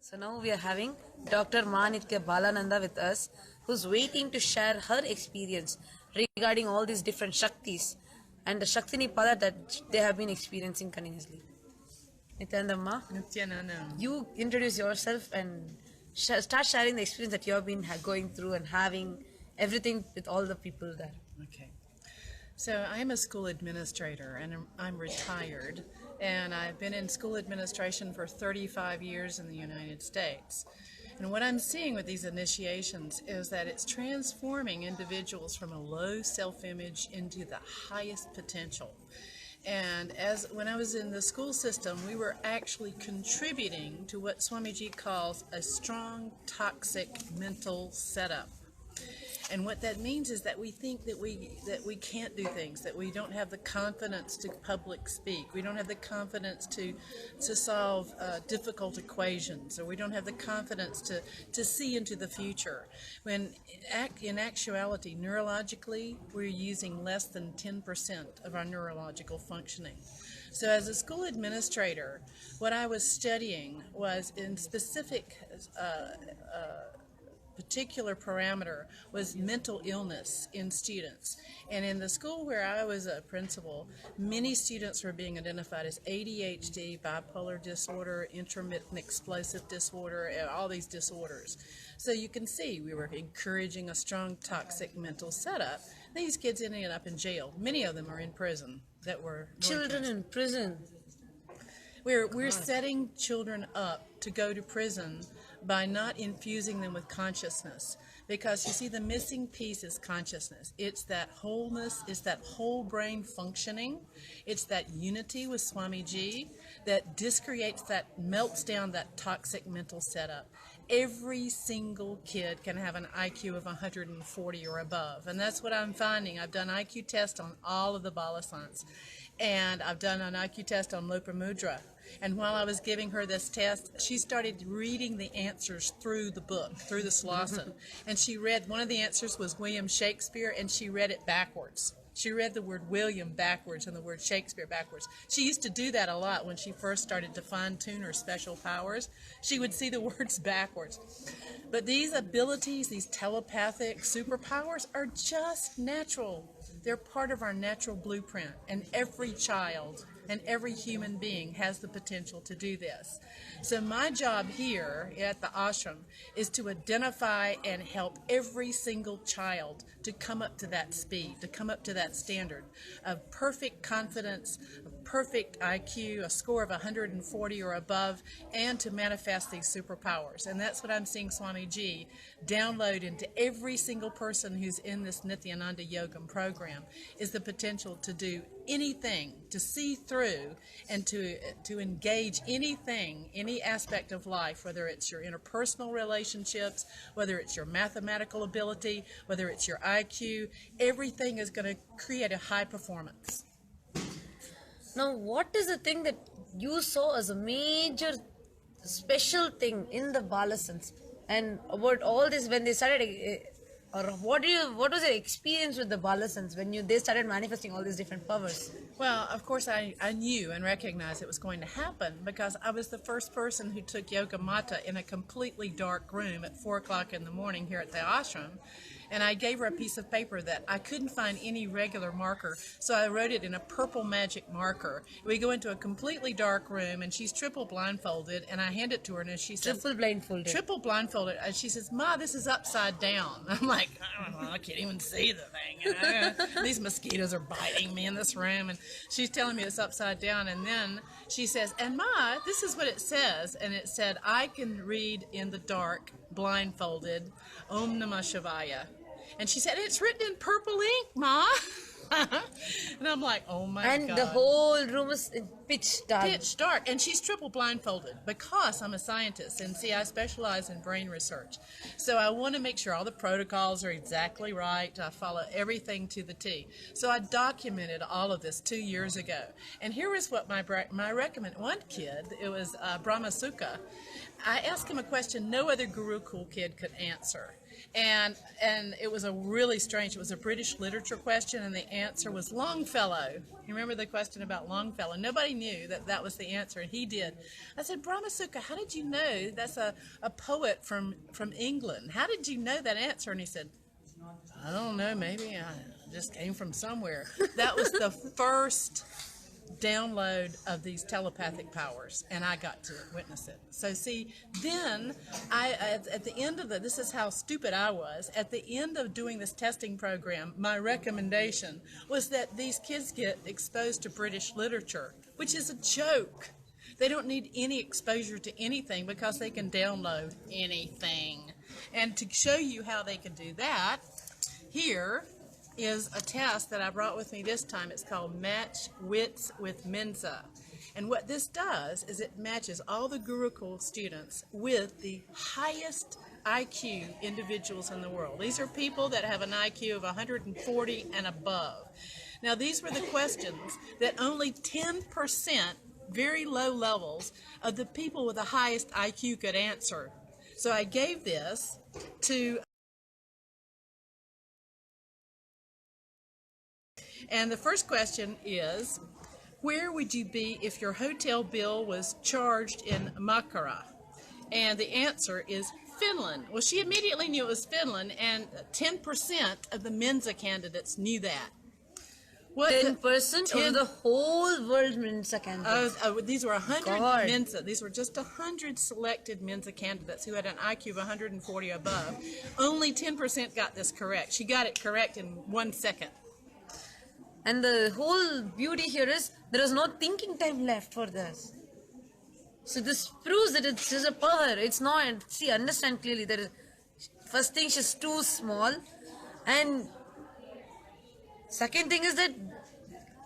So now we are having Dr. Manithya Balanandha with us, who's waiting to share her experience regarding all these different Shaktis and the Shaktini Pada that they have been experiencing continuously. Nithyananda. You introduce yourself and start sharing the experience that you have been going through and having everything with all the people there. Okay. So I'm a school administrator and I'm retired, and I've been in school administration for 35 years in the United States. And what I'm seeing with these initiations is that it's transforming individuals from a low self-image into the highest potential. And when I was in the school system, we were actually contributing to what Swamiji calls a strong toxic mental setup. And what that means is that we think that we can't do things, that we don't have the confidence to public speak, we don't have the confidence to solve difficult equations, or we don't have the confidence to see into the future. When in actuality, neurologically, we're using less than 10% of our neurological functioning. So as a school administrator, what I was studying was in specific particular parameter was mental illness in students. And in the school where I was a principal, many students were being identified as ADHD, bipolar disorder, intermittent explosive disorder, and all these disorders. So you can see we were encouraging a strong toxic mental setup. These kids ended up in jail. Many of them are in prison that were Children in prison. We're setting children up to go to prison by not infusing them with consciousness. Because you see, the missing piece is consciousness. It's that wholeness, it's that whole brain functioning, it's that unity with Swamiji that discreates, that melts down that toxic mental setup. Every single kid can have an IQ of 140 or above, and that's what I'm finding. I've done IQ tests on all of the balasanths, and I've done an IQ test on Lopamudra. And while I was giving her this test, she started reading the answers through the book, through the slossen. And she read, one of the answers was William Shakespeare, and she read it backwards. She read the word William backwards and the word Shakespeare backwards. She used to do that a lot when she first started to fine-tune her special powers. She would see the words backwards. But these abilities, these telepathic superpowers, are just natural. They're part of our natural blueprint, and every child and every human being has the potential to do this. So my job here at the ashram is to identify and help every single child to come up to that speed, to come up to that standard of perfect confidence, of perfect IQ, a score of 140 or above, and to manifest these superpowers. And that's what I'm seeing Swamiji download into every single person who's in this Nithyananda Yogam program, is the potential to do anything, to see through and to engage anything, any aspect of life, whether it's your interpersonal relationships, whether it's your mathematical ability, whether it's your IQ. Everything is going to create a high performance. Now, what is the thing that you saw as a major special thing in the balasanths, and about all this when they started, or what was your experience with the balasanths when they started manifesting all these different powers? Well, of course, I knew and recognized it was going to happen because I was the first person who took Yoga Mata in a completely dark room at 4 o'clock in the morning here at the ashram. And I gave her a piece of paper that I couldn't find any regular marker, so I wrote it in a purple magic marker. We go into a completely dark room, and she's triple blindfolded, and I hand it to her, and she says... Triple blindfolded. Triple blindfolded. And she says, Ma, this is upside down. I'm like, I don't know, I can't even see the thing. You know? These mosquitoes are biting me in this room, and she's telling me it's upside down, and then she says, and Ma, this is what it says. And it said, I can read in the dark, blindfolded, Om Namah Shivaya. And she said, it's written in purple ink, Ma. And I'm like, oh my God. And the whole room is in pitch dark. Pitch dark. And she's triple blindfolded because I'm a scientist. And see, I specialize in brain research. So I want to make sure all the protocols are exactly right. I follow everything to the T. So I documented all of this 2 years ago. And here is what my recommend. One kid, it was Brahma Sukha. I asked him a question no other Gurukul kid could answer. And it was a really strange, it was a British literature question, and the answer was Longfellow. You remember the question about Longfellow? Nobody knew that that was the answer, and he did. I said, Brahmasuka, how did you know that's a poet from England? How did you know that answer? And he said, I don't know, maybe I just came from somewhere. That was the first download of these telepathic powers, and I got to witness it. So see, then at the end of this is how stupid I was. At the end of doing this testing program, my recommendation was that these kids get exposed to British literature, which is a joke. They don't need any exposure to anything because they can download anything. And to show you how they can do that, here is a test that I brought with me this time. It's called Match Wits with Mensa. And what this does is it matches all the Gurukul students with the highest IQ individuals in the world. These are people that have an IQ of 140 and above. Now, these were the questions that only 10%, very low levels, of the people with the highest IQ could answer. So I gave this to and the first question is, where would you be if your hotel bill was charged in Makara? And the answer is Finland. Well, she immediately knew it was Finland, and 10% of the Mensa candidates knew that. 10% of the whole world Mensa candidates. These were 100 God. Mensa. These were just 100 selected Mensa candidates who had an IQ of 140 or above. Only 10% got this correct. She got it correct in 1 second. And the whole beauty here is there is no thinking time left for this. So this proves that it's just a power. It's not, see, understand clearly. There is, first thing, she's too small. And second thing is that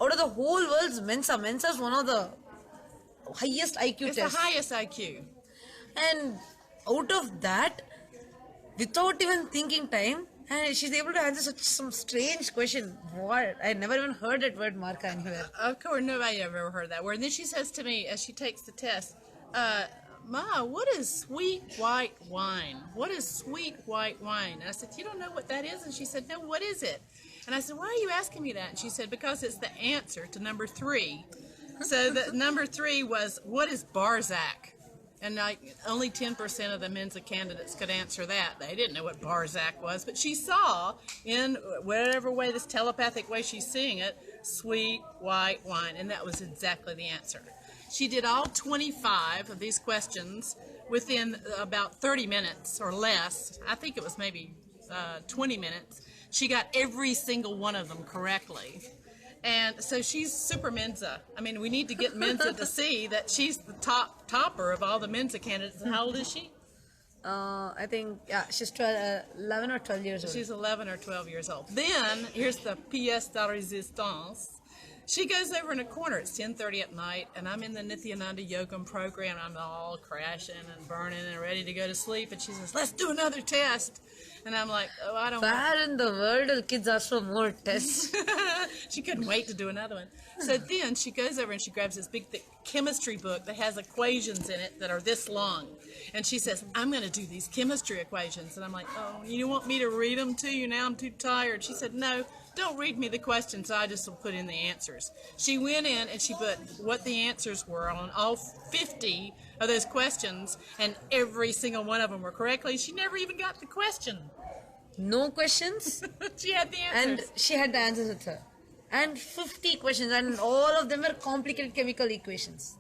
out of the whole world's Mensa is one of the highest IQ It's tests. the highest IQ. And out of that, without even thinking time, and she's able to answer some strange question. What? I never even heard that word marka anywhere. Of course, nobody ever heard that word. And then she says to me as she takes the test, Ma, what is sweet white wine? What is sweet white wine? And I said, you don't know what that is? And she said, no, what is it? And I said, why are you asking me that? And she said, because it's the answer to number 3. So the number 3 was, what is Barzak? And only 10% of the Mensa candidates could answer that. They didn't know what Barzak was, but she saw, in whatever way, this telepathic way she's seeing it, sweet white wine, and that was exactly the answer. She did all 25 of these questions within about 30 minutes or less. I think it was maybe 20 minutes. She got every single one of them correctly. And so she's super Mensa. I mean, we need to get Mensa to see that she's the topper of all the Mensa candidates. And how old is she? I think, yeah, she's 11 or 12 years old. She's 11 or 12 years old. Then, here's the pièce de résistance. She goes over in a corner. It's 10:30 at night, and I'm in the Nithyananda Yogam program. I'm all crashing and burning and ready to go to sleep. And she says, let's do another test. And I'm like, oh, I don't want. Where in the world do kids ask for more tests? She couldn't wait to do another one. So then she goes over and she grabs this big thick chemistry book that has equations in it that are this long. And she says, I'm going to do these chemistry equations. And I'm like, oh, you want me to read them to you now? I'm too tired. She said, no, don't read me the questions. I just will put in the answers. She went in and she put what the answers were on all 50 of those questions, and every single one of them were correctly. She never even got the question. No questions? She had the answers. And she had the answers with her. And 50 questions, and all of them were complicated chemical equations.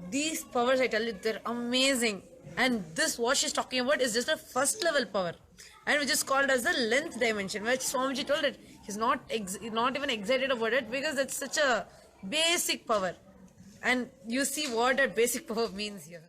These powers, I tell you, they're amazing. And this, what she's talking about, is just a first level power. And which is called as the length dimension, which Swamiji told it. He's not even excited about it because it's such a basic power. And you see what that basic power means here.